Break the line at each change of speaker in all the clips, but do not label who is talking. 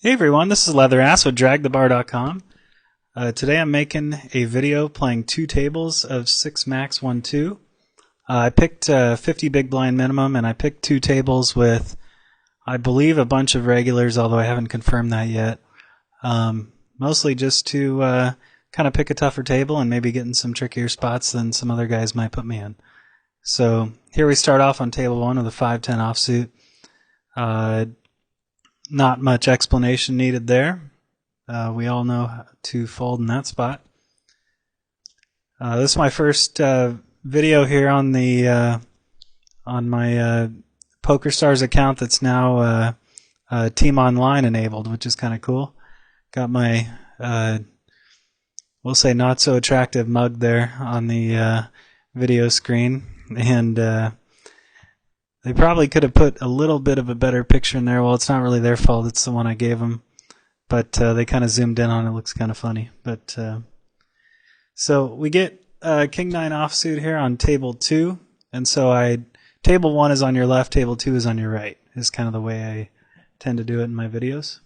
Hey everyone, this is Leatherass with DragTheBar.com. Today I'm making a video playing two tables of 6 Max 1-2. I picked 50 big blind minimum, and I picked two tables with, I believe, a bunch of regulars, although I haven't confirmed that yet. Mostly just to kind of pick a tougher table and maybe get in some trickier spots than some other guys might put me in. So here we start off on table 1 with a 5-10 offsuit. Not much explanation needed there. We all know how to fold in that spot. This is my first video here on the on my PokerStars account that's now Team Online enabled, which is kind of cool. Got my we'll say not so attractive mug there on the video screen, and they probably could have put a little bit of a better picture in there. Well, it's not really their fault. It's the one I gave them. But they kind of zoomed in on it. It looks kind of funny. But so we get King 9 offsuit here on table 2. And so table 1 is on your left, table 2 is on your right. Is kind of the way I tend to do it in my videos.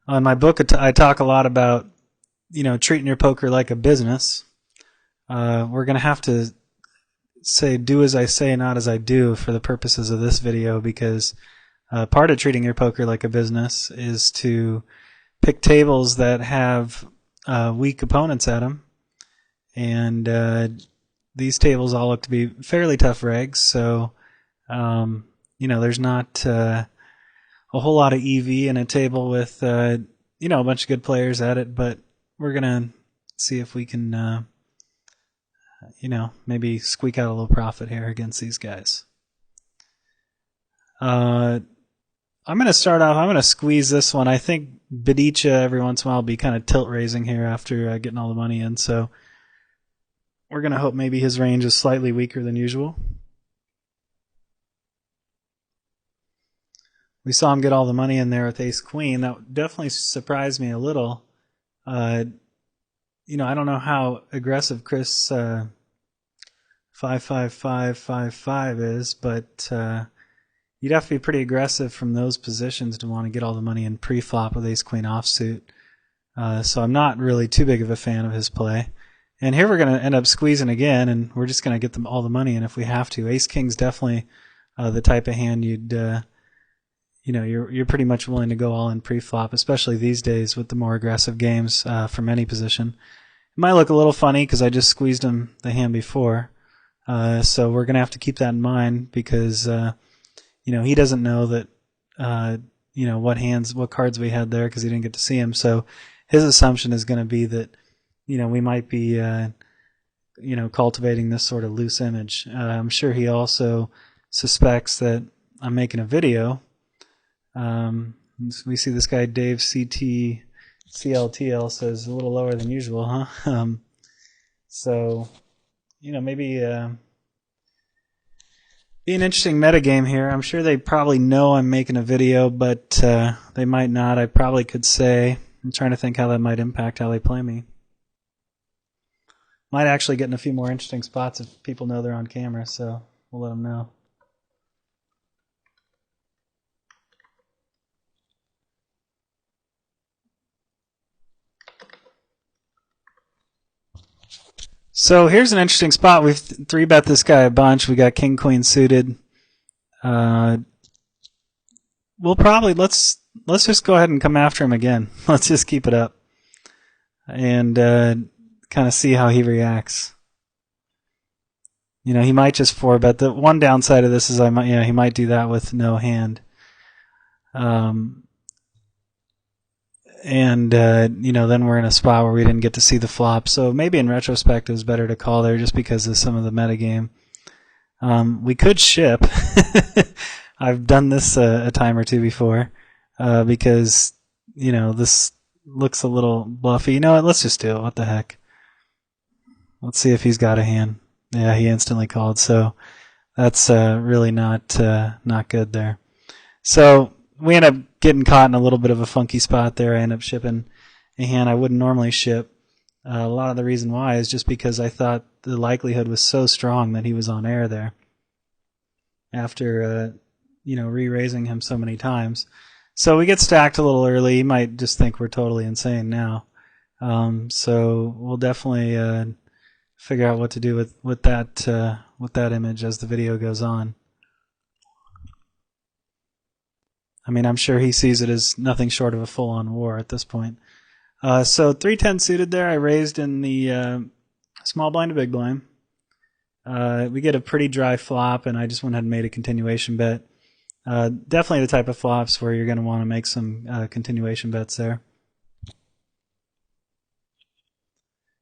In my book, I talk a lot about, treating your poker like a business. We're going to have to say do as I say, not as I do for the purposes of this video, because part of treating your poker like a business is to pick tables that have weak opponents at them. And these tables all look to be fairly tough regs, so there's not a whole lot of EV in a table with a bunch of good players at it, but we're gonna see if we can maybe squeak out a little profit here against these guys. I'm gonna start off. I'm gonna squeeze this one. I think Bedicha every once in a while will be kind of tilt raising here after getting all the money in, so we're gonna hope maybe his range is slightly weaker than usual. We saw him get all the money in there with ace-queen. That definitely surprised me a little. I don't know how aggressive Chris 55555 is, but you'd have to be pretty aggressive from those positions to want to get all the money in pre-flop with ace-queen offsuit. So I'm not really too big of a fan of his play. And here we're going to end up squeezing again, and we're just going to get them all the money in if we have to. Ace-king's definitely the type of hand you're pretty much willing to go all in pre-flop, especially these days with the more aggressive games from any position. It might look a little funny because I just squeezed him the hand before, so we're going to have to keep that in mind because he doesn't know that what cards we had there because he didn't get to see him. So his assumption is going to be that we might be cultivating this sort of loose image. I'm sure he also suspects that I'm making a video. We see this guy Dave CLTL says a little lower than usual, huh? So maybe be an interesting metagame here. I'm sure they probably know I'm making a video, but they might not. I probably could say. I'm trying to think how that might impact how they play me. Might actually get in a few more interesting spots if people know they're on camera, so we'll let them know. So here's an interesting spot. We've 3-bet this guy a bunch. We got king queen suited. We'll probably let's just go ahead and come after him again. Let's just keep it up and kind of see how he reacts. He might just 4-bet. The one downside of this is he might do that with no hand. And then we're in a spot where we didn't get to see the flop. So maybe in retrospect it was better to call there just because of some of the metagame. We could ship. I've done this a time or two before because, this looks a little bluffy. You know what? Let's just do it. What the heck? Let's see if he's got a hand. Yeah, he instantly called. So that's really not good there. So we end up getting caught in a little bit of a funky spot there. I end up shipping a hand I wouldn't normally ship. A lot of the reason why is just because I thought the likelihood was so strong that he was on air there after re-raising him so many times. So we get stacked a little early. He might just think we're totally insane now. So we'll definitely figure out what to do with that image as the video goes on. I mean, I'm sure he sees it as nothing short of a full-on war at this point. So 310 suited there. I raised in the small blind to big blind. We get a pretty dry flop, and I just went ahead and made a continuation bet. Definitely the type of flops where you're going to want to make some continuation bets there.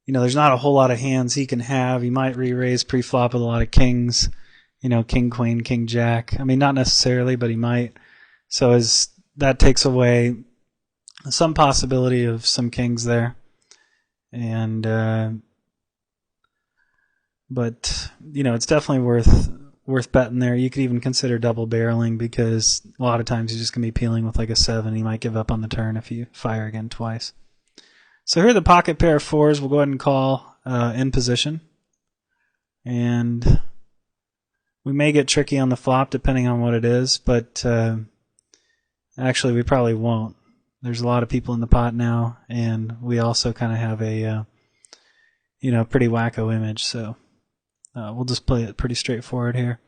There's not a whole lot of hands he can have. He might re-raise pre-flop with a lot of kings. King, queen, king, jack. I mean, not necessarily, but he might. So that takes away some possibility of some kings there. And but it's definitely worth betting there. You could even consider double barreling, because a lot of times you're just going to be peeling with like a 7. He might give up on the turn if you fire again twice. So here are the pocket pair of 4s. We'll go ahead and call in position. And we may get tricky on the flop depending on what it is, but actually we probably won't. There's a lot of people in the pot now, and we also kind of have a pretty wacko image, so we'll just play it pretty straightforward here.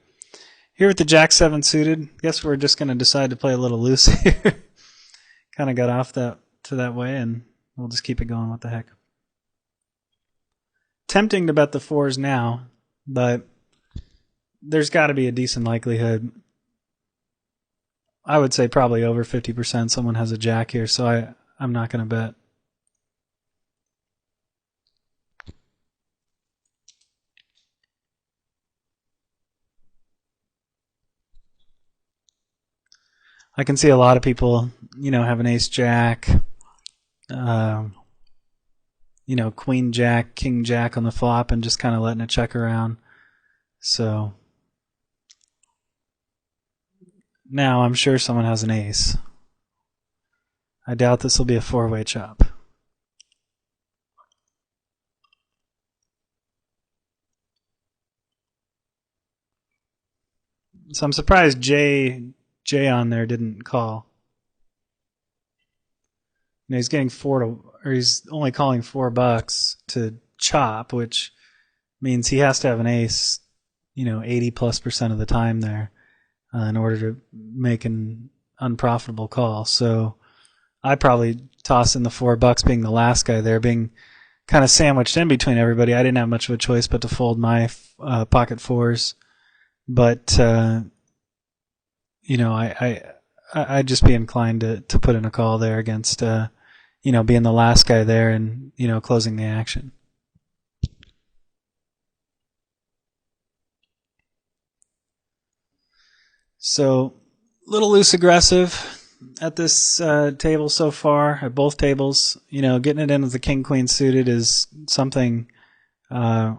Here with the Jack 7 suited, guess we're just going to decide to play a little loose here. Kind of got off that way, and we'll just keep it going. What the heck? Tempting to bet the 4s now, but there's got to be a decent likelihood. I would say probably over 50% someone has a jack here, so I'm not going to bet. I can see a lot of people, have an ace jack, queen jack, king jack on the flop, and just kind of letting it check around. So now I'm sure someone has an ace. I doubt this will be a 4-way chop. So I'm surprised Jay on there didn't call. He's getting he's only calling $4 to chop, which means he has to have an ace, 80+% of the time there in order to make an unprofitable call. So I probably toss in the $4 being the last guy there, being kind of sandwiched in between everybody. I didn't have much of a choice but to fold my pocket 4s. But I'd just be inclined to put in a call there against being the last guy there and closing the action. So a little loose aggressive at this table so far, at both tables. Getting it in with the king-queen suited is something I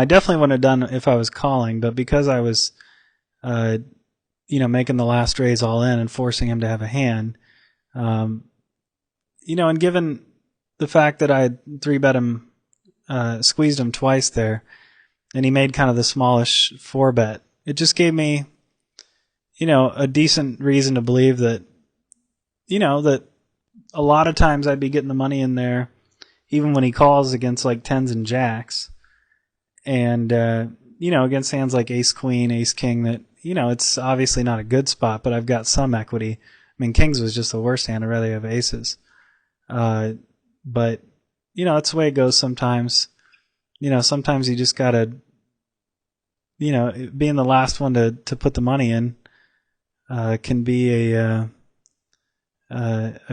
definitely wouldn't have done if I was calling, but because I was making the last raise all in and forcing him to have a hand, and given the fact that I 3-bet him, squeezed him twice there, and he made kind of the smallish 4-bet, it just gave me a decent reason to believe that that a lot of times I'd be getting the money in there even when he calls against like 10s and jacks, and against hands like ace queen, ace king, that it's obviously not a good spot, but I've got some equity. I mean, kings was just the worst hand. I'd rather have aces. But that's the way it goes sometimes. Sometimes you just gotta being the last one to put the money in can be a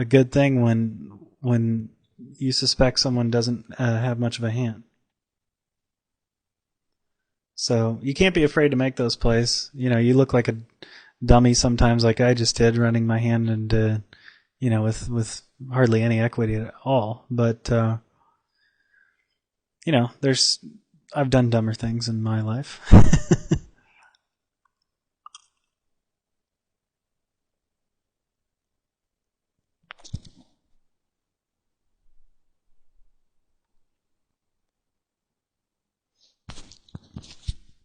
good thing when you suspect someone doesn't have much of a hand. So you can't be afraid to make those plays. You look like a dummy sometimes, like I just did, running my hand into with hardly any equity at all. But I've done dumber things in my life.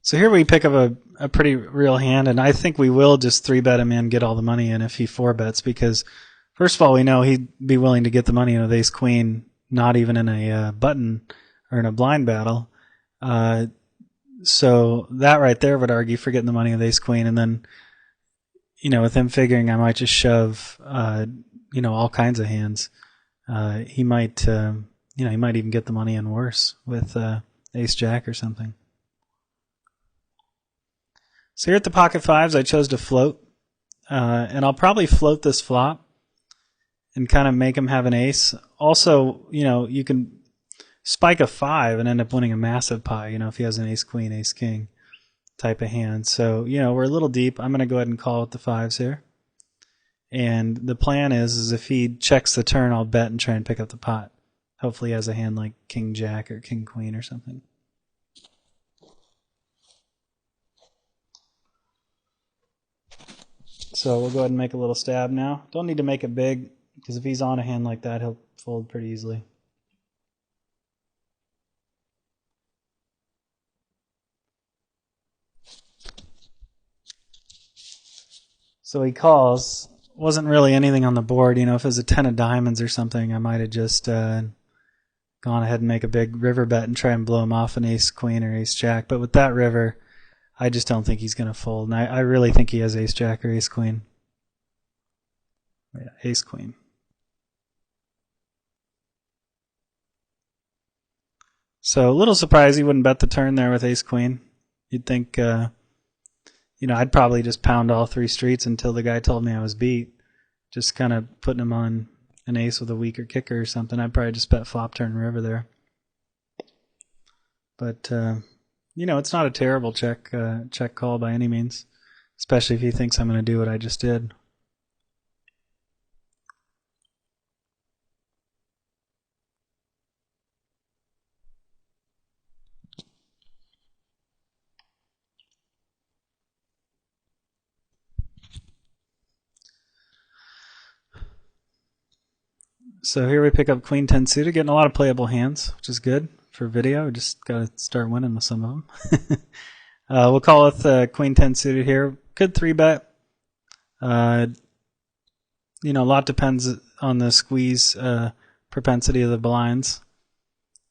So here we pick up a pretty real hand, and I think we will just 3-bet him in, get all the money in if he 4-bets, because first of all, we know he'd be willing to get the money in with ace-queen, not even in a button or in a blind battle. So that right there would argue for getting the money with ace-queen, and then, with him figuring I might just shove, all kinds of hands, he might, he might even get the money in worse with ace-jack or something. So here at the pocket fives, I chose to float, and I'll probably float this flop and kind of make him have an ace. Also, you can spike a 5 and end up winning a massive pie, if he has an ace-queen, ace-king type of hand. So, we're a little deep. I'm going to go ahead and call with the 5s here. And the plan is if he checks the turn, I'll bet and try and pick up the pot. Hopefully he has a hand like king-jack or king-queen or something. So we'll go ahead and make a little stab now. Don't need to make it big, because if he's on a hand like that, he'll fold pretty easily. So he calls. Wasn't really anything on the board. If it was a 10 of diamonds or something, I might have just gone ahead and make a big river bet and try and blow him off an ace-queen or ace-jack. But with that river, I just don't think he's going to fold. And I really think he has ace-jack or ace-queen. Yeah, ace-queen. So a little surprised he wouldn't bet the turn there with ace-queen. You'd think, I'd probably just pound all 3 streets until the guy told me I was beat. Just kind of putting him on an ace with a weaker kicker or something. I'd probably just bet flop, turn, river there. But, it's not a terrible check call by any means, especially if he thinks I'm going to do what I just did. So here we pick up queen 10 suited, getting a lot of playable hands, which is good for video. We just got to start winning with some of them. We'll call with queen 10 suited here. Good 3-bet. A lot depends on the squeeze propensity of the blinds.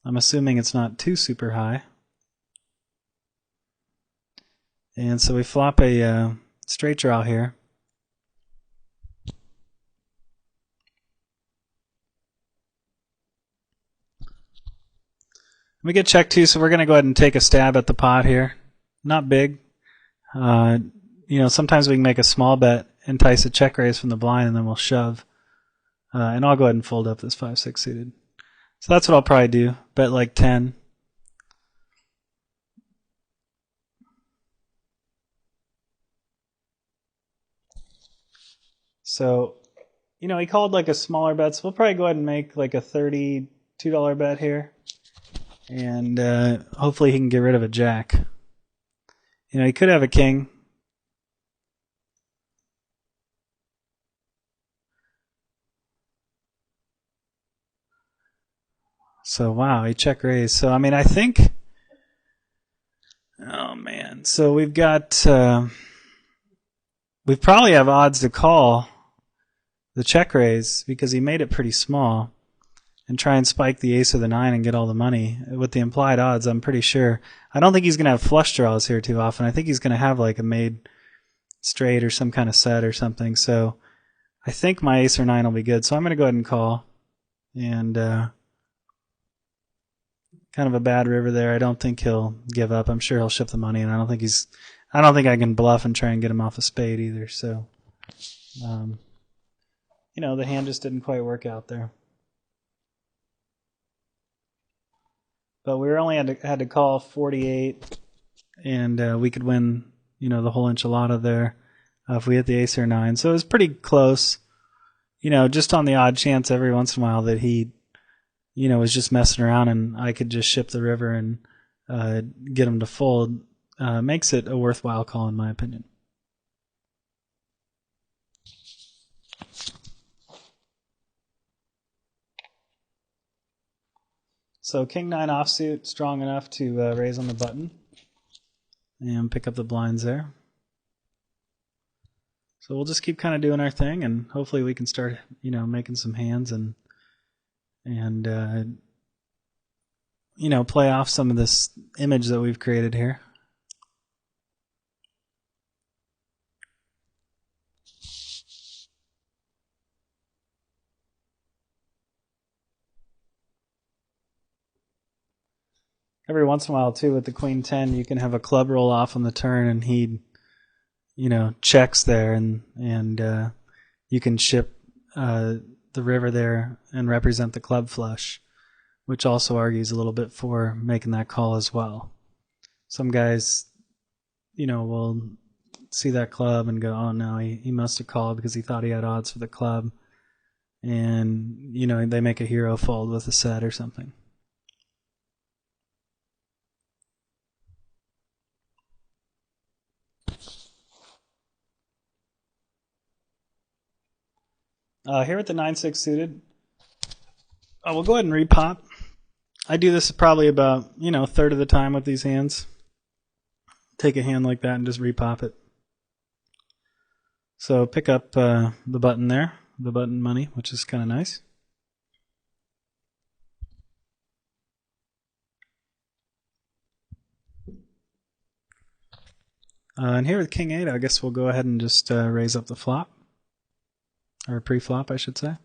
I'm assuming it's not too super high. And so we flop a straight draw here. We get check too, so we're going to go ahead and take a stab at the pot here. Not big. Sometimes we can make a small bet, entice a check raise from the blind, and then we'll shove. And I'll go ahead and fold up this 5-6 suited. So that's what I'll probably do. Bet like 10. So, he called like a smaller bet, so we'll probably go ahead and make like a $32 bet here. And hopefully he can get rid of a jack. He could have a king. So, wow, he check raised. So, I think... Oh, man. So we've got... we probably have odds to call the check raise because he made it pretty small. And try and spike the ace or the 9 and get all the money. With the implied odds, I'm pretty sure. I don't think he's going to have flush draws here too often. I think he's going to have like a made straight or some kind of set or something. So I think my ace or 9 will be good. So I'm going to go ahead and call. And kind of a bad river there. I don't think he'll give up. I'm sure he'll ship the money, and I don't think I can bluff and try and get him off a spade either. So, the hand just didn't quite work out there. But we only had to call 48, and we could win, the whole enchilada there if we hit the ace or 9. So it was pretty close, just on the odd chance every once in a while that he, was just messing around and I could just ship the river and get him to fold. Makes it a worthwhile call in my opinion. So king 9 offsuit, strong enough to raise on the button. and pick up the blinds there. So we'll just keep kind of doing our thing, and hopefully we can start, making some hands and play off some of this image that we've created here. Every once in a while, too, with the Queen 10, you can have a club roll off on the turn, and he, checks there, and you can ship the river there and represent the club flush, which also argues a little bit for making that call as well. Some guys, will see that club and go, oh no, he must have called because he thought he had odds for the club, and they make a hero fold with a set or something. Here with the 9-6 suited, we'll go ahead and repop. I do this probably about, a third of the time with these hands. Take a hand like that and just repop it. So pick up the button there, the button money, which is kind of nice. And here with King 8, I guess we'll go ahead and just raise up the flop. Or pre-flop, I should say.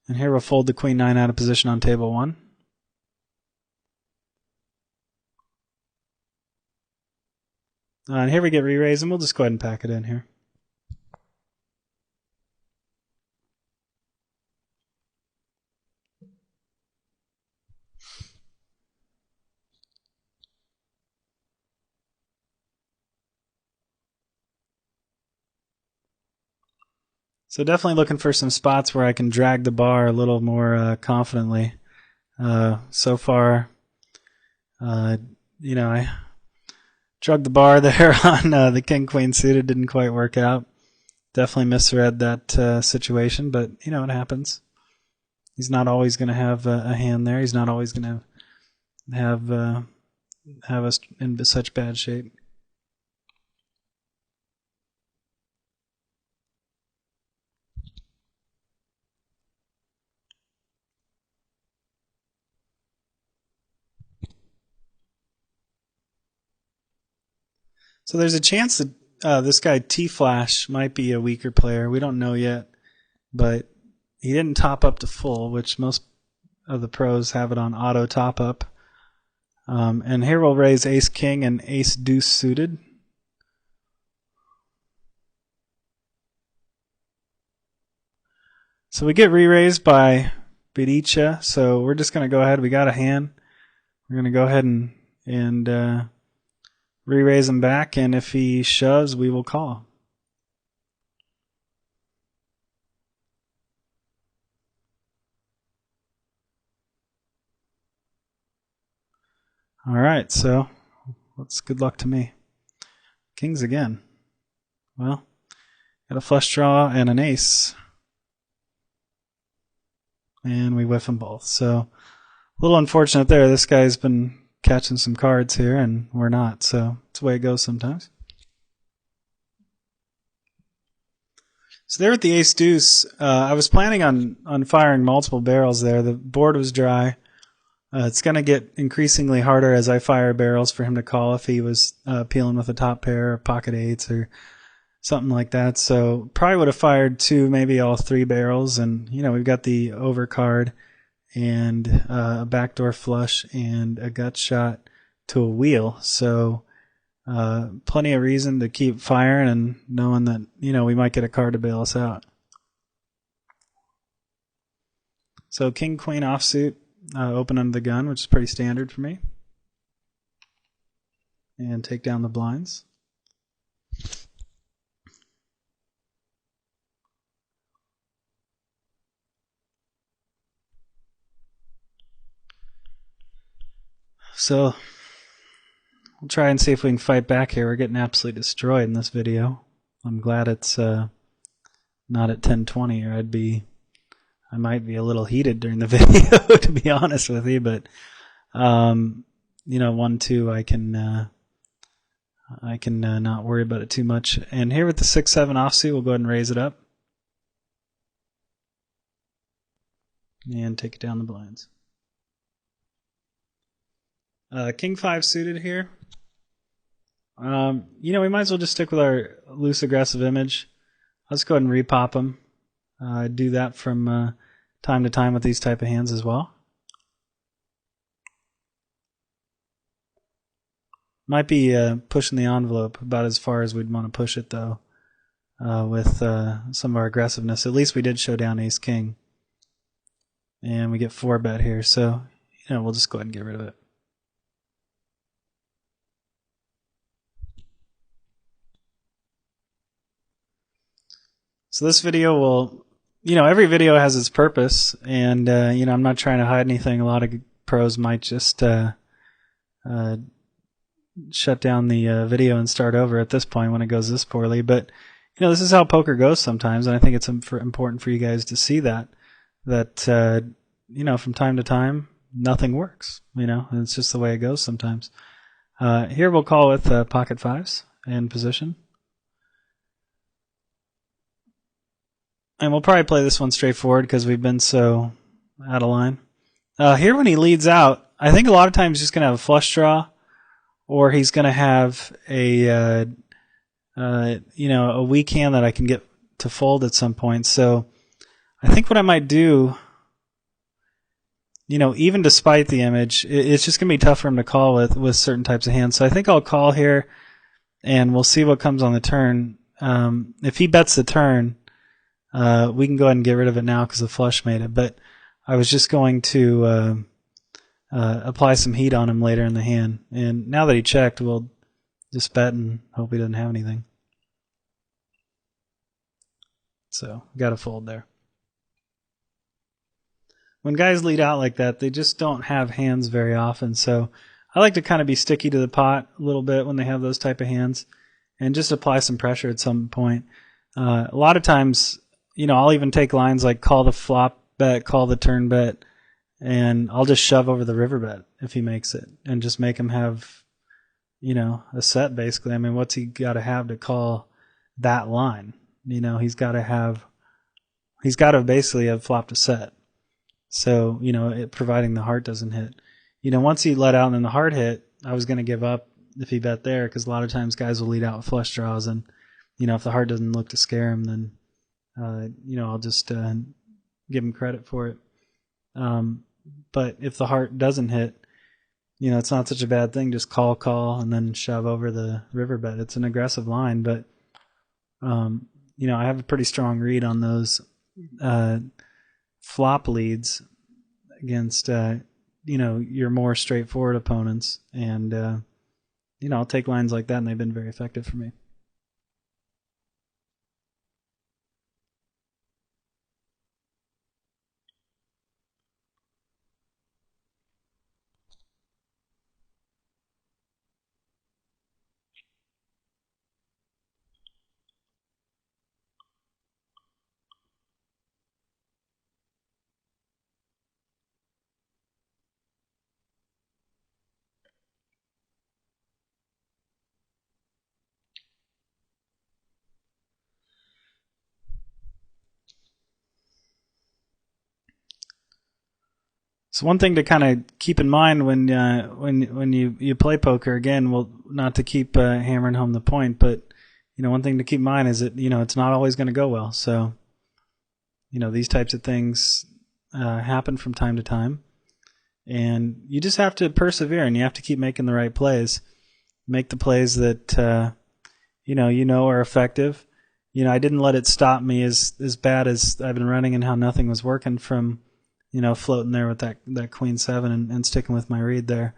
And here we'll fold the Queen 9 out of position on table 1. And here we get re-raised, and we'll just go ahead and pack it in here. So definitely looking for some spots where I can drag the bar a little more confidently. So far, I drugged the bar there on the King Queen suited. Didn't quite work out. Definitely misread that situation, but it happens. He's not always going to have a hand there. He's not always going to have us in such bad shape. So there's a chance that this guy T-Flash might be a weaker player. We don't know yet, but he didn't top up to full, which most of the pros have it on auto top up. And here we'll raise Ace-King and Ace-Deuce suited. So we get re-raised by Bedicha, so we're just going to go ahead. We got a hand. We're going to go ahead and re-raise him back, and if he shoves, we will call. All right, so that's good luck to me. Kings again. Well, got a flush draw and an ace. And we whiff them both. So a little unfortunate there. This guy's been catching some cards here, and we're not. So it's the way it goes sometimes. So there with the ace-deuce, I was planning on firing multiple barrels there. The board was dry. It's going to get increasingly harder as I fire barrels for him to call if he was peeling with a top pair or pocket eights or something like that. So probably would have fired 2, maybe all 3 barrels. And, we've got the overcard and a backdoor flush and a gut shot to a wheel. So plenty of reason to keep firing and knowing that, we might get a card to bail us out. So king, queen offsuit, open under the gun, which is pretty standard for me. And take down the blinds. So we'll try and see if we can fight back here. We're getting absolutely destroyed in this video. I'm glad it's not at 1020, or I might be a little heated during the video, to be honest with you. But 1.2, I can not worry about it too much. And here with the 6.7 offsuit, we'll go ahead and raise it up and take it down the blinds. King 5 suited here. We might as well just stick with our loose aggressive image. Let's go ahead and repop them. I do that from time to time with these type of hands as well. Might be pushing the envelope about as far as we'd want to push it, though, with some of our aggressiveness. At least we did show down ace king, and we get 4-bet here, so we'll just go ahead and get rid of it. So this video will, every video has its purpose, and I'm not trying to hide anything. A lot of pros might just shut down the video and start over at this point when it goes this poorly. But this is how poker goes sometimes, and I think it's important for you guys to see that from time to time nothing works. And it's just the way it goes sometimes. Here we'll call with pocket fives in position. And we'll probably play this one straightforward because we've been so out of line. Here when he leads out, I think a lot of times he's just going to have a flush draw, or he's going to have a weak hand that I can get to fold at some point. So I think what I might do, even despite the image, it's just going to be tough for him to call with certain types of hands. So I think I'll call here, and we'll see what comes on the turn. If he bets the turn, we can go ahead and get rid of it now because the flush made it. But I was just going to apply some heat on him later in the hand. And now that he checked, we'll just bet and hope he doesn't have anything. So, got to fold there. When guys lead out like that, they just don't have hands very often. So I like to kind of be sticky to the pot a little bit when they have those type of hands and just apply some pressure at some point. A lot of times, I'll even take lines like call the flop bet, call the turn bet, and I'll just shove over the river bet if he makes it and just make him have, a set basically. I mean, what's he got to have to call that line? He's got to basically have flopped a set. So, providing the heart doesn't hit. Once he let out and then the heart hit, I was going to give up if he bet there because a lot of times guys will lead out with flush draws and, if the heart doesn't look to scare him, then, I'll just give him credit for it. But if the heart doesn't hit, it's not such a bad thing. Just call, and then shove over the river bet. It's an aggressive line, but, I have a pretty strong read on those flop leads against, your more straightforward opponents. And, I'll take lines like that, and they've been very effective for me. So one thing to kind of keep in mind when you play poker, again, well, not to keep hammering home the point, but one thing to keep in mind is that it's not always going to go well. So these types of things happen from time to time, and you just have to persevere and you have to keep making the right plays, make the plays that are effective. I didn't let it stop me as bad as I've been running and how nothing was working from. Floating there with that queen 7 and sticking with my read there.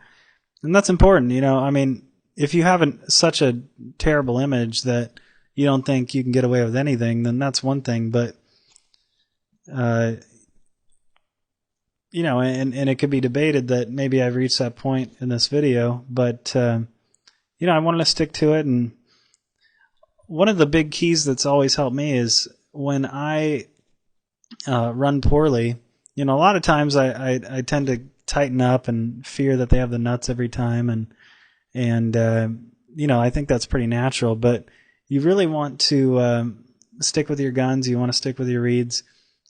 And that's important, I mean, if you have such a terrible image that you don't think you can get away with anything, then that's one thing. But, and it could be debated that maybe I've reached that point in this video, but, I wanted to stick to it. And one of the big keys that's always helped me is when I run poorly, a lot of times I tend to tighten up and fear that they have the nuts every time, and I think that's pretty natural, but you really want to stick with your guns, you want to stick with your reeds,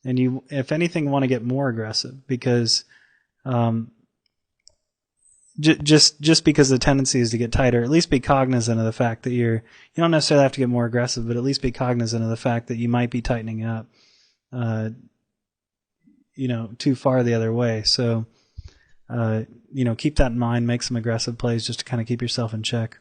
and you, if anything, want to get more aggressive, because just because the tendency is to get tighter, at least be cognizant of the fact that you don't necessarily have to get more aggressive, but at least be cognizant of the fact that you might be tightening up too far the other way. So keep that in mind, make some aggressive plays just to kind of keep yourself in check.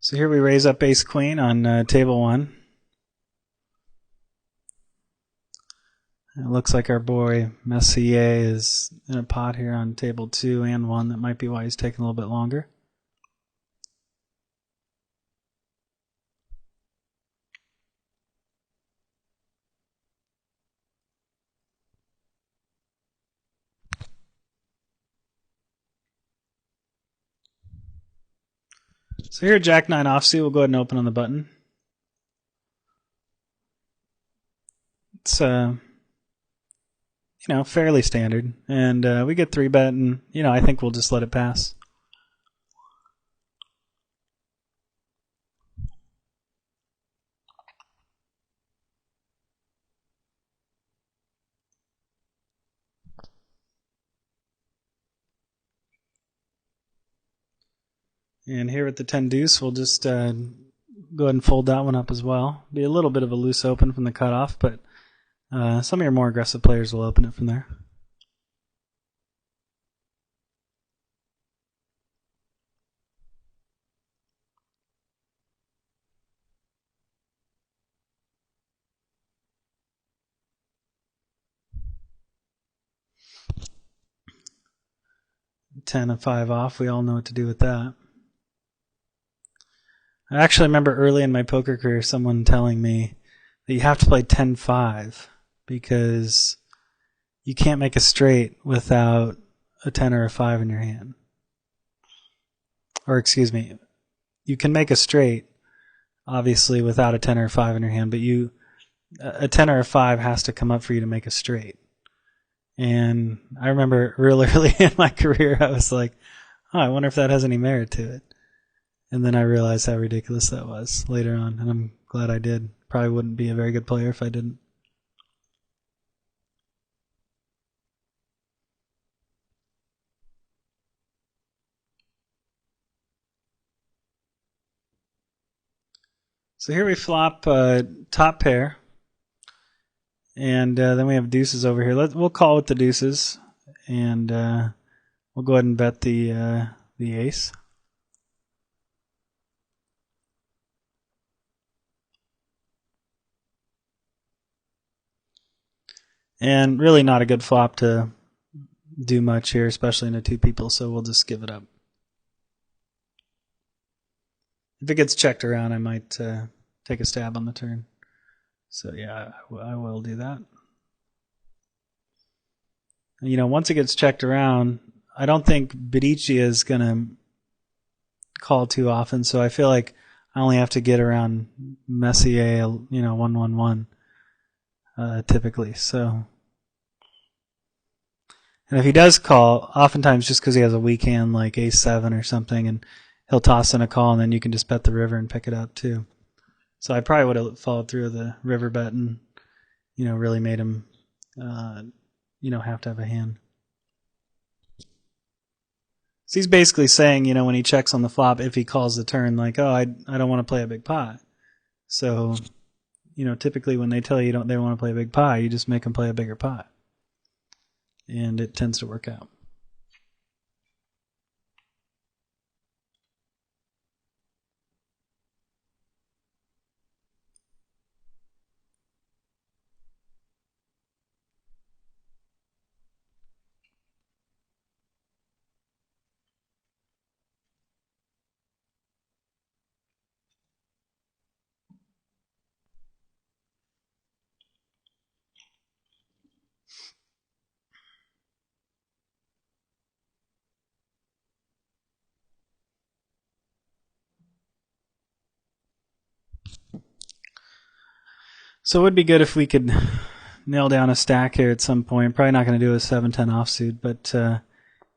So here we raise up ace queen on table 1. It looks like our boy Messier is in a pot here on table 2 and 1. That might be why he's taking a little bit longer. So here, Jack 9 offsuit. We'll go ahead and open on the button. It's fairly standard, and we get 3-bet, and I think we'll just let it pass. And here at the 10 deuce, we'll just go ahead and fold that one up as well. Be a little bit of a loose open from the cutoff, but some of your more aggressive players will open it from there. Ten of 5 off. We all know what to do with that. I actually remember early in my poker career someone telling me that you have to play 10-5 because you can't make a straight without a 10 or a 5 in your hand. Or excuse me, you can make a straight obviously without a 10 or a 5 in your hand, but a 10 or a 5 has to come up for you to make a straight. And I remember real early in my career I was like, oh, I wonder if that has any merit to it. And then I realized how ridiculous that was later on, and I'm glad I did. Probably wouldn't be a very good player if I didn't. So here we flop top pair, and then we have deuces over here. We'll call with the deuces, and we'll go ahead and bet the ace. And really not a good flop to do much here, especially into 2 people, so we'll just give it up. If it gets checked around, I might take a stab on the turn. So yeah, I will do that. Once it gets checked around, I don't think Bedicia is going to call too often, so I feel like I only have to get around Messier, 1-1-1 typically. So, and if he does call, oftentimes just because he has a weak hand like ace-7 or something, and he'll toss in a call, and then you can just bet the river and pick it up too. So I probably would have followed through with the river bet and, really made him, have to have a hand. So he's basically saying, when he checks on the flop, if he calls the turn, like, oh, I don't want to play a big pot. So, typically when they tell you they want to play a big pot, you just make them play a bigger pot. And it tends to work out. So it would be good if we could nail down a stack here at some point. Probably not going to do a 7-10 offsuit, but at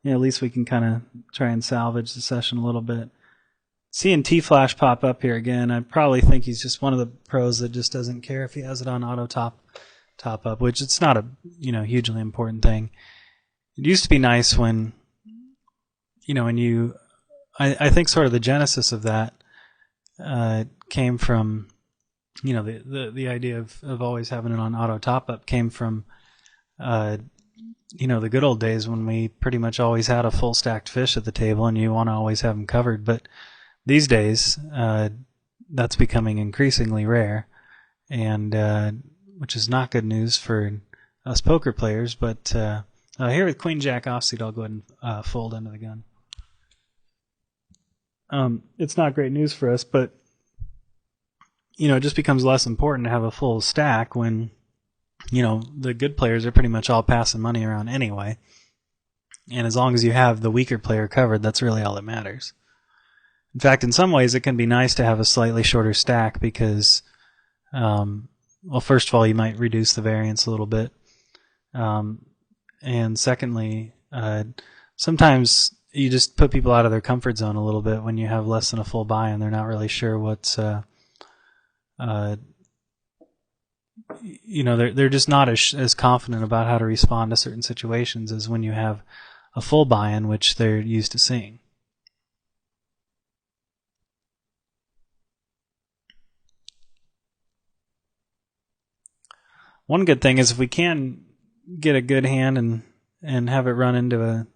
least we can kind of try and salvage the session a little bit. Seeing T-Flash pop up here again, I probably think he's just one of the pros that just doesn't care if he has it on auto top up, which it's not a hugely important thing. It used to be nice when I think sort of the genesis of that came from the idea of always having it on auto top up came from the good old days when we pretty much always had a full stacked fish at the table and you want to always have them covered. But these days that's becoming increasingly rare, and which is not good news for us poker players. But here with Queen Jack offsuit, I'll go ahead and fold under the gun. It's not great news for us, but it just becomes less important to have a full stack when the good players are pretty much all passing money around anyway. And as long as you have the weaker player covered, that's really all that matters. In fact, in some ways, it can be nice to have a slightly shorter stack because, first of all, you might reduce the variance a little bit. And secondly, sometimes you just put people out of their comfort zone a little bit when you have less than a full buy and they're not really sure what's they're just not as confident about how to respond to certain situations as when you have a full buy-in, which they're used to seeing. One good thing is if we can get a good hand and have it run into a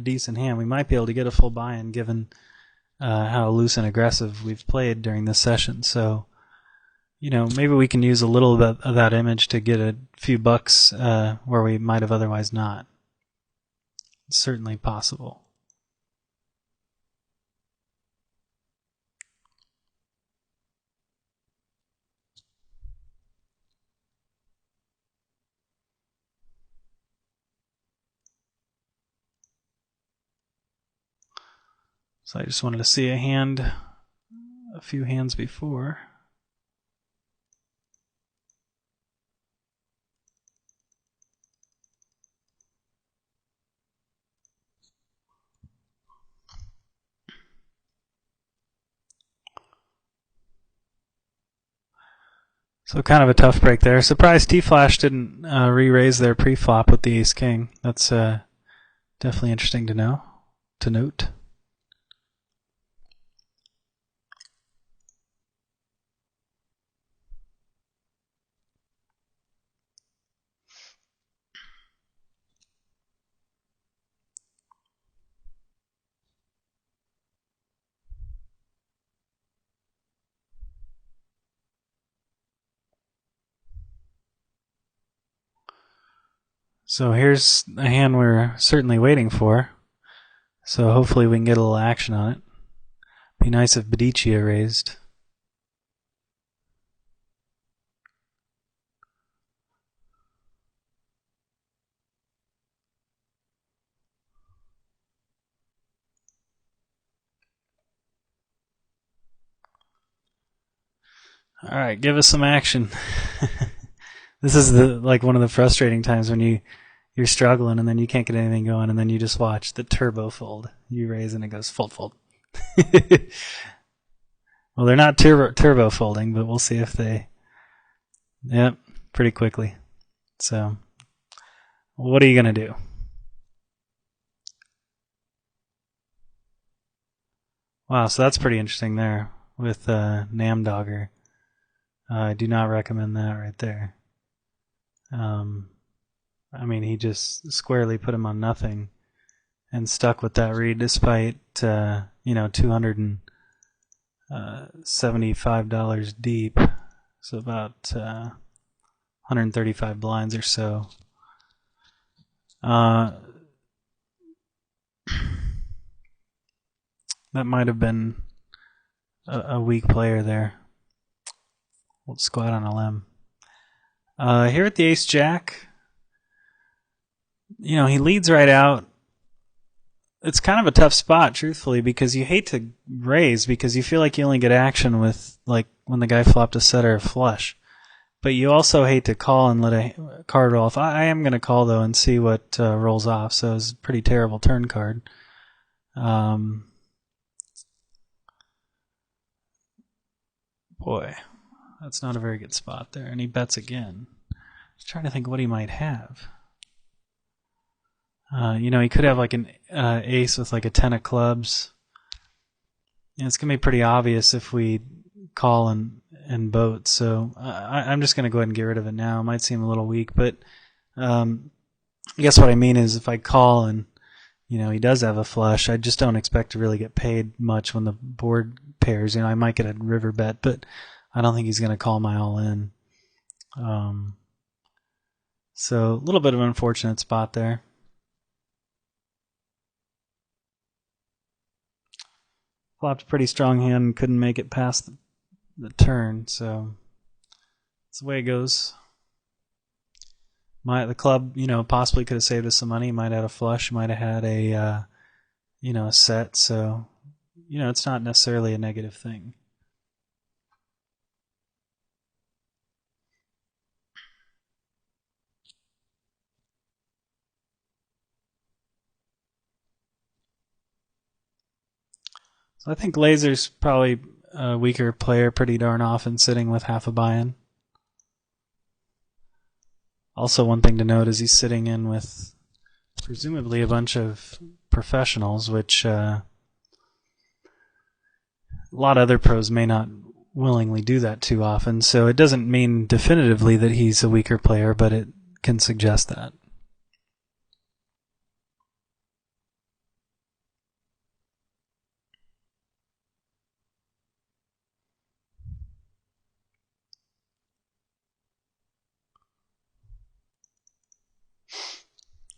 decent hand, we might be able to get a full buy-in given how loose and aggressive we've played during this session. So, maybe we can use a little bit of that image to get a few bucks where we might have otherwise not. It's certainly possible. So I just wanted to see a few hands before. So kind of a tough break there. Surprised T-Flash didn't re-raise their pre-flop with the Ace-King. That's definitely interesting to note. So here's a hand we're certainly waiting for. So hopefully we can get a little action on it. Be nice if Bedicia raised. All right, give us some action. This is one of the frustrating times when you're struggling and then you can't get anything going and then you just watch the turbo fold. You raise and it goes fold. Well, they're not turbo folding, but we'll see if they. Yep, pretty quickly. So, what are you gonna do? Wow, so that's pretty interesting there with Namdogger. I do not recommend that right there. I mean, he just squarely put him on nothing and stuck with that read despite, $275 deep. So about 135 blinds or so. That might have been a weak player there. We'll squat on a limb. Here at the Ace-Jack, he leads right out. It's kind of a tough spot, truthfully, because you hate to raise because you feel like you only get action with, when the guy flopped a set or a flush. But you also hate to call and let a card roll off. I am going to call, though, and see what rolls off. So it's a pretty terrible turn card. Boy, that's not a very good spot there. And he bets again. Just trying to think what he might have. He could have like an ace with like a 10 of clubs. It's going to be pretty obvious if we call and boat. So I'm just going to go ahead and get rid of it now. It might seem a little weak, but I guess what I mean is if I call and he does have a flush, I just don't expect to really get paid much when the board pairs. I might get a river bet, but I don't think he's going to call my all in. So a little bit of an unfortunate spot there. Flopped a pretty strong hand and couldn't make it past the turn, so that's the way it goes. The club, possibly could have saved us some money. Might have had a flush, might have had a set. So, it's not necessarily a negative thing. So I think Laser's probably a weaker player pretty darn often, sitting with half a buy-in. Also, one thing to note is he's sitting in with presumably a bunch of professionals, which a lot of other pros may not willingly do that too often. So it doesn't mean definitively that he's a weaker player, but it can suggest that.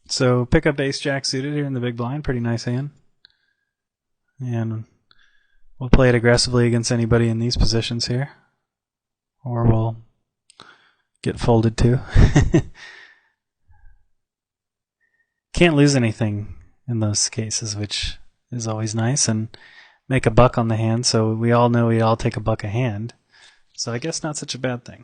So pick up ace jack suited here in the big blind, pretty nice hand. And we'll play it aggressively against anybody in these positions here. Or we'll get folded too. Can't lose anything in those cases, which is always nice, and make a buck on the hand, so we all know we all take a buck a hand. So I guess not such a bad thing.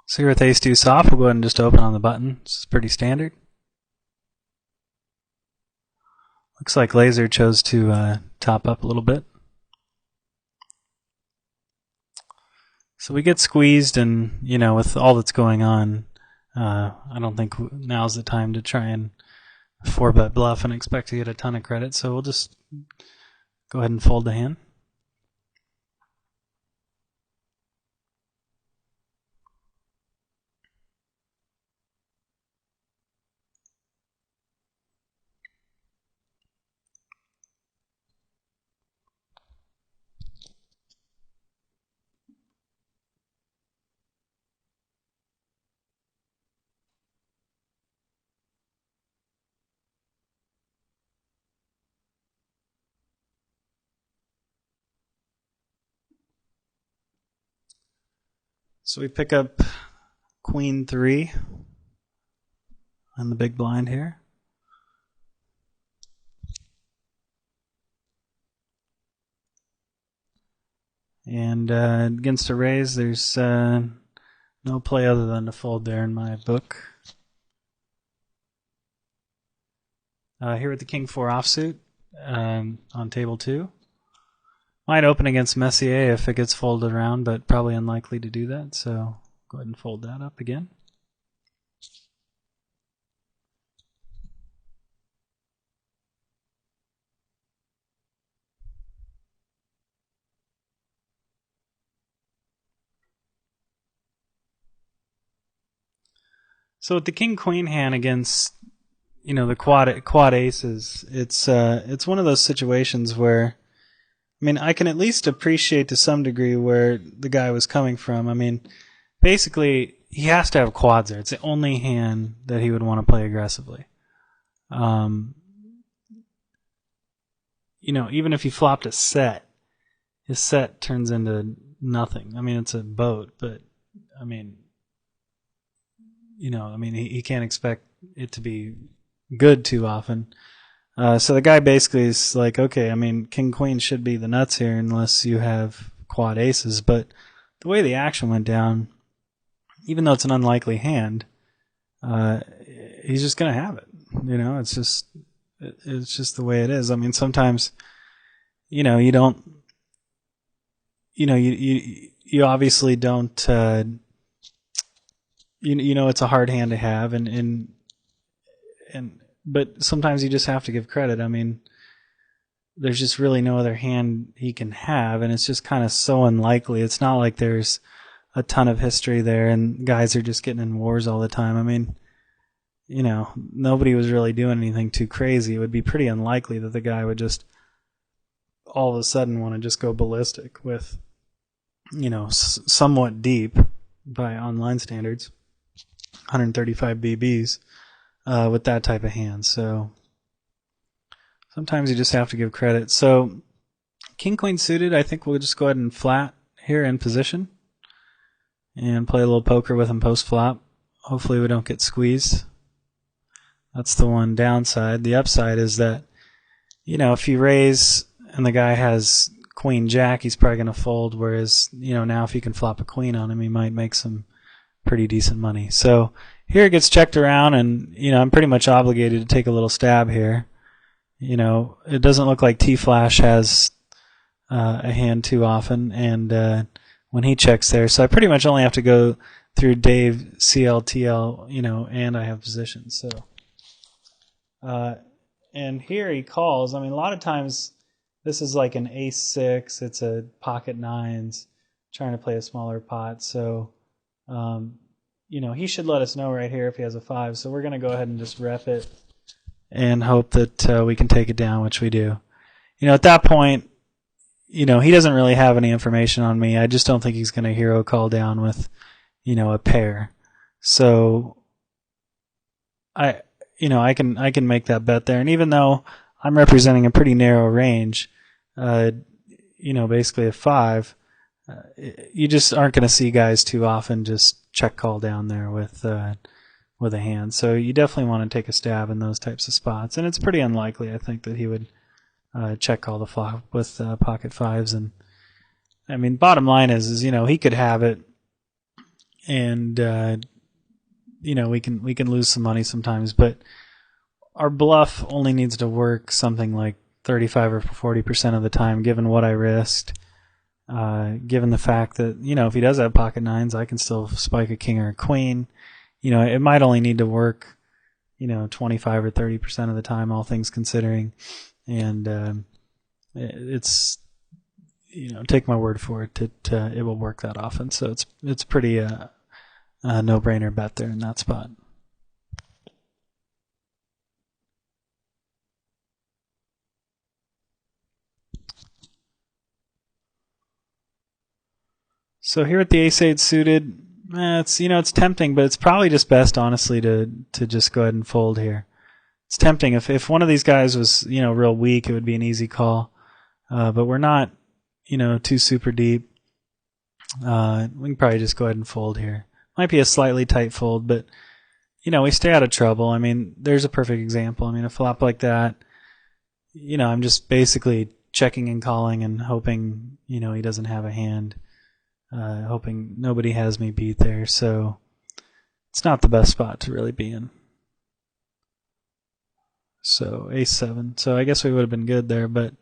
So here with ace deuce off, we'll go ahead and just open on the button. This is pretty standard. Looks like Laser chose to top up a little bit. So we get squeezed, and with all that's going on, I don't think now's the time to try and 4-bet bluff and expect to get a ton of credit. So we'll just go ahead and fold the hand. So we pick up queen 3 on the big blind here. And against a raise, there's no play other than to fold there in my book. Here with the king 4 offsuit on table 2. Might open against Messier if it gets folded around, but probably unlikely to do that, so go ahead and fold that up again. So with the king-queen hand against, the quad aces, it's one of those situations where, I can at least appreciate to some degree where the guy was coming from. Basically, he has to have quads there. It's the only hand that he would want to play aggressively. Even if he flopped a set, his set turns into nothing. It's a boat, but, he can't expect it to be good too often. So the guy basically is like, okay, I mean, king queen should be the nuts here unless you have quad aces. But the way the action went down, even though it's an unlikely hand, he's just gonna have it. You know, it's just the way it is. I mean, sometimes, you know, you don't, you know, you obviously don't, you know, it's a hard hand to have, and but sometimes you just have to give credit. I mean, there's just really no other hand he can have, and it's just kind of so unlikely. It's not like there's a ton of history there and guys are just getting in wars all the time. I mean, you know, nobody was really doing anything too crazy. It would be pretty unlikely that the guy would just all of a sudden want to just go ballistic with, you know, somewhat deep by online standards, 135 BBs, with that type of hand. So sometimes you just have to give credit. So king queen suited, I think we'll just go ahead and flat here in position and play a little poker with him post flop. Hopefully we don't get squeezed. That's the one downside. The upside is that, you know, if you raise and the guy has queen jack, he's probably going to fold, whereas, you know, now if you can flop a queen on him, he might make some pretty decent money. So here it gets checked around, and, you know, I'm pretty much obligated to take a little stab here. You know, it doesn't look like T-Flash has a hand too often, and when he checks there, so I pretty much only have to go through Dave, CLTL, you know, and I have position. So, and here he calls. I mean, a lot of times this is like an ace-6. It's a pocket nines, trying to play a smaller pot. So, you know, he should let us know right here if he has a 5. So we're going to go ahead and just rep it and hope that we can take it down, which we do. You know, at that point, you know, he doesn't really have any information on me. I just don't think he's going to hero call down with, you know, a pair. So I can make that bet there. And even though I'm representing a pretty narrow range, you know, basically a 5, you just aren't going to see guys too often just check call down there with a hand. So you definitely want to take a stab in those types of spots. And it's pretty unlikely, I think, that he would check call the flop with pocket 5s. And I mean, bottom line is, you know, he could have it, and you know, we can lose some money sometimes, but our bluff only needs to work something like 35 or 40% of the time, given what I risked. Given the fact that, you know, if he does have pocket 9s, I can still spike a king or a queen. You know, it might only need to work, you know, 25 or 30% of the time, all things considering. And it's, you know, take my word for it, it will work that often. So it's pretty a no-brainer bet there in that spot. So here at the ace-8 suited, it's, you know, it's tempting, but it's probably just best, honestly, to just go ahead and fold here. It's tempting. If one of these guys was, you know, real weak, it would be an easy call. But we're not, you know, too super deep. We can probably just go ahead and fold here. Might be a slightly tight fold, but, you know, we stay out of trouble. I mean, there's a perfect example. I mean, a flop like that, you know, I'm just basically checking and calling and hoping, you know, he doesn't have a hand. Hoping nobody has me beat there. So it's not the best spot to really be in. So ace-7. So I guess we would have been good there, but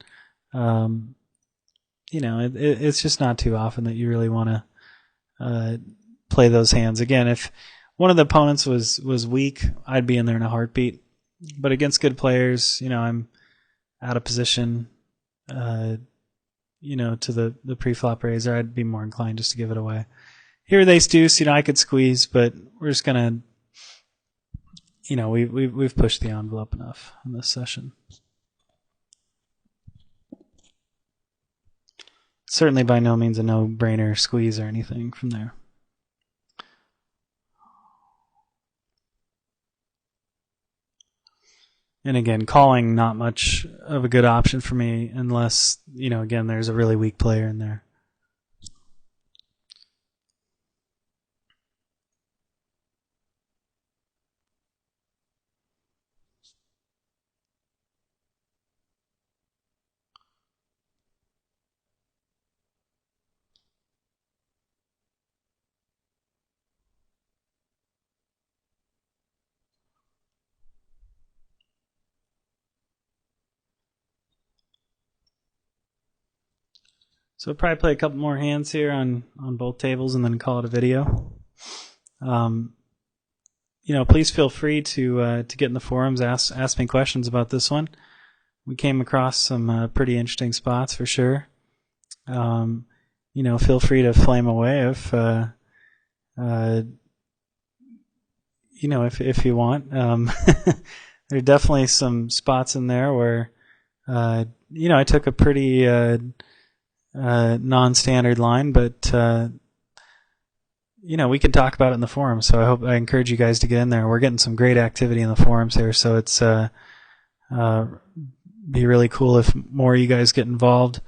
you know, it's just not too often that you really want to play those hands. Again, if one of the opponents was weak, I'd be in there in a heartbeat. But against good players, you know, I'm out of position. You know, to the pre-flop raiser, I'd be more inclined just to give it away. Here with ace-deuce, you know, I could squeeze, but we're just gonna, you know, we've pushed the envelope enough in this session. Certainly by no means a no-brainer squeeze or anything from there. And again, calling not much of a good option for me unless, you know, again, there's a really weak player in there. So we'll probably play a couple more hands here on both tables and then call it a video. Please feel free to get in the forums, ask me questions about this one. We came across some pretty interesting spots for sure. Feel free to flame away if if you want. There are definitely some spots in there where I took a pretty non-standard line, but we can talk about it in the forums. So I encourage you guys to get in there. We're getting some great activity in the forums here, so it's be really cool if more of you guys get involved.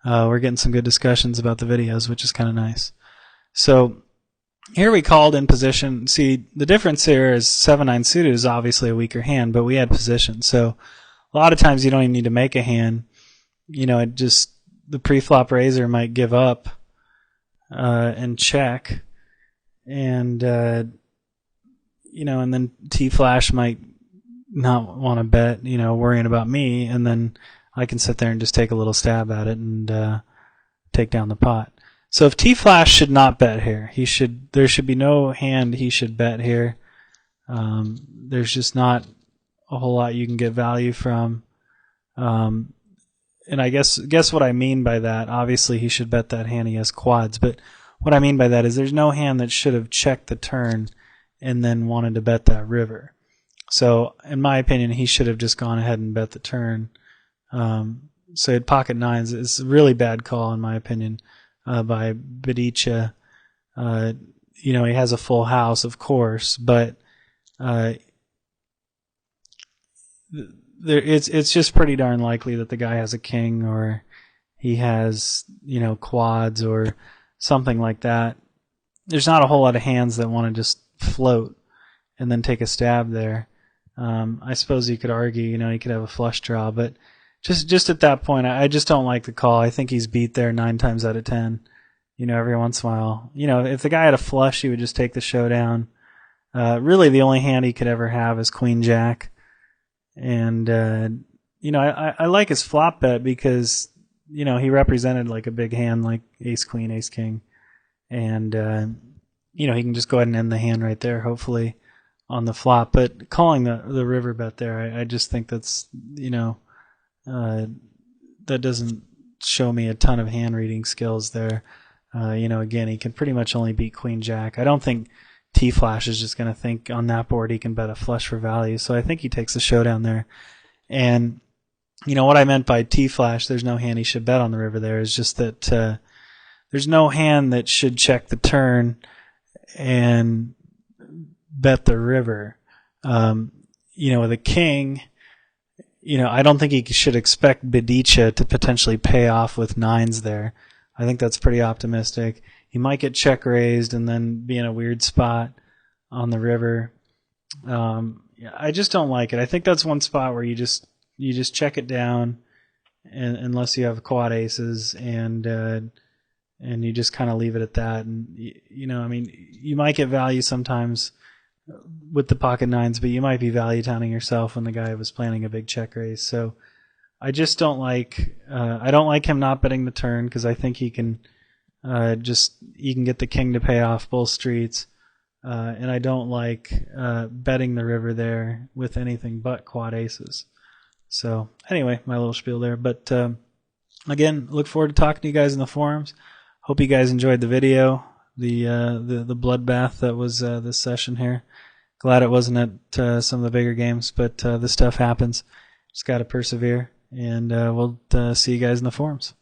We're getting some good discussions about the videos, which is kind of nice. So here we called in position. See, the difference here is 7-9 suited is obviously a weaker hand, but we had position. So a lot of times you don't even need to make a hand. It just, the pre-flop raiser might give up and check, and and then T-flash might not want to bet, worrying about me, and then I can sit there and just take a little stab at it and take down the pot. So if T-flash should not bet here, there should be no hand he should bet here. There's just not a whole lot you can get value from. And I guess what I mean by that, obviously he should bet that hand, he has quads, but what I mean by that is there's no hand that should have checked the turn and then wanted to bet that river. So in my opinion, he should have just gone ahead and bet the turn. So he had pocket nines. It's a really bad call in my opinion by Bedicha. He has a full house, of course, but it's just pretty darn likely that the guy has a king, or he has quads or something like that. There's not a whole lot of hands that want to just float and then take a stab there. I suppose you could argue, he could have a flush draw, but just at that point, I just don't like the call. I think he's beat there 9 times out of 10. Every once in a while, if the guy had a flush, he would just take the showdown. Really, the only hand he could ever have is Queen Jack. And, I like his flop bet because, he represented like a big hand like Ace Queen, Ace King. And, he can just go ahead and end the hand right there, hopefully, on the flop. But calling the river bet there, I just think that's, that doesn't show me a ton of hand reading skills there. Again, he can pretty much only beat Queen Jack. I don't think T-Flash is just going to think on that board he can bet a flush for value. So I think he takes the showdown there. And, what I meant by T-Flash, there's no hand he should bet on the river there, is just that there's no hand that should check the turn and bet the river. With a king, I don't think he should expect Bedicha to potentially pay off with nines there. I think that's pretty optimistic. He might get check raised and then be in a weird spot on the river. I just don't like it. I think that's one spot where you just check it down, and unless you have quad aces, and you just kind of leave it at that. And you might get value sometimes with the pocket nines, but you might be value towning yourself when the guy was planning a big check raise. So I just don't like. I don't like him not betting the turn because I think he can get the king to pay off both streets, and I don't like betting the river there with anything but quad aces. So anyway, my little spiel there. But again, look forward to talking to you guys in the forums. Hope you guys enjoyed the video, the bloodbath that was this session here. Glad it wasn't at some of the bigger games, but this stuff happens. Just got to persevere, and we'll see you guys in the forums.